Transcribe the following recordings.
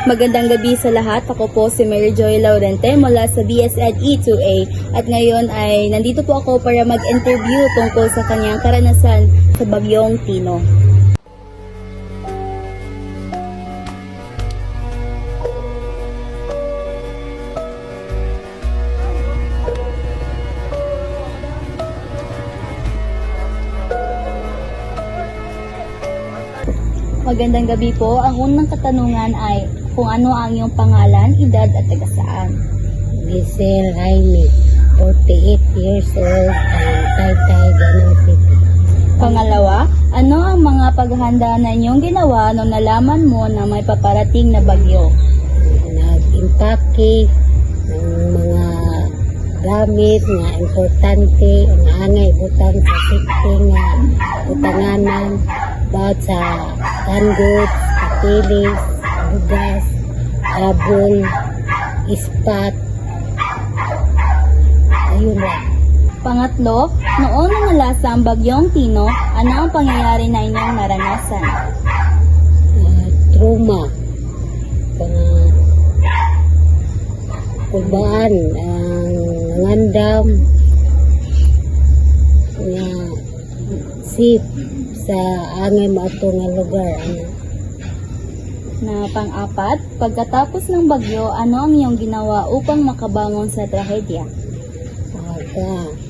Magandang gabi sa lahat. Ako po si Mary Joy Laurente mula sa BSED E2A. At ngayon ay nandito po ako para mag-interview tungkol sa kanyang karanasan sa Bagyong Tino. Magandang gabi po. Ang unang katanungan ay kung ano ang iyong pangalan, edad at taga-saan. Giselle Jaime, 48 years old, and Taytay, Ganong City. Pangalawa, ano ang mga paghahanda na inyong ginawa nung nalaman mo na may paparating na bagyo? Nag-impake ng mga gamit nga importante, ang angay butang sa safety nga butanganan, bawat sa canned goods, kapilis, bugas, habol, ispat, ayun lang. Pangatlo, noong nangalasa ang Bagyong Tino, ano ang pangyayari na inyong naranasan? Trauma, pulbaan, ang ngandam, nga sip sa angay maato nga lugar. Na pang-apat, pagkatapos ng bagyo, ano ang iyong ginawa upang makabangon sa trahedya?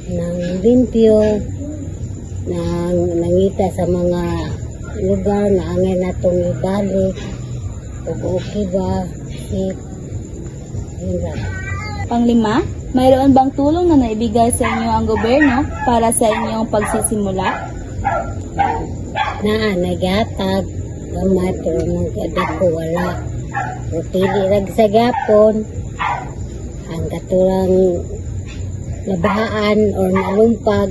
Nang limpyo, nangita sa mga lugar na angay natong ibalik, kung okay ba, safe, yun lang. Panglima, mayroon bang tulong na naibigay sa inyo ang gobyerno para sa inyong pagsisimula? Naghatag, gamay, pero nung kadat ko wala. Pili rag sa gapon, ang katulang nabahaan or nalumpag,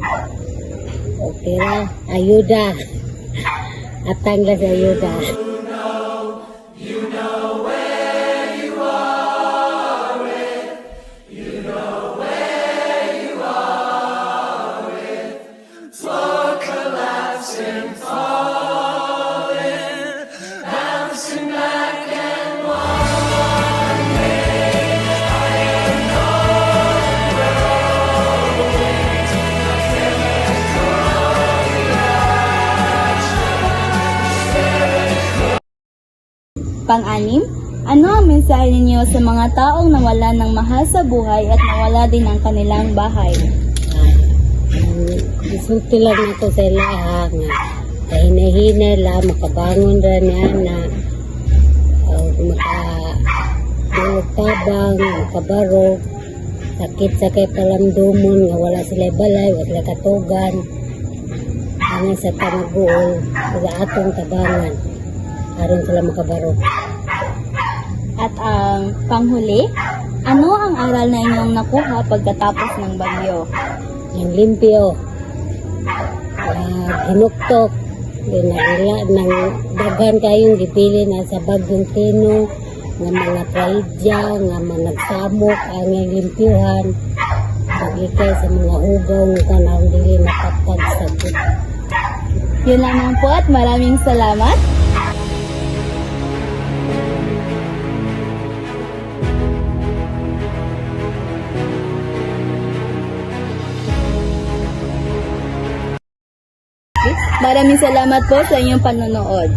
okay ra, ayuda. Atang lang sa ayuda. Pang-anim, ano ang mensahe ninyo sa mga taong nawalan ng mahal sa buhay at nawala din ang kanilang bahay? Isulti lang ako sa ilaha nga kahina-hina lang makabangon ra niya na makadulog tabang, makabarog, sakit sa kay palamdumon nga wala sila balay, wala katugan, hanggang sa tanaguol sa atong tabangan aron sila makabarog. At ang panghuli, ano ang aral na inyong nakuha pagkatapos ng bagyo? Yung limpyo, hinuktok, nang daghan kayong gipili na sa Bagyong Tino, nga mga traidya, nga mga nagsamok, ang limpyuhan, paglikay sa mga hugaw, nga kanang dili nakatag sa bit. Yun lamang po at maraming salamat. Maraming salamat po sa inyong panonood.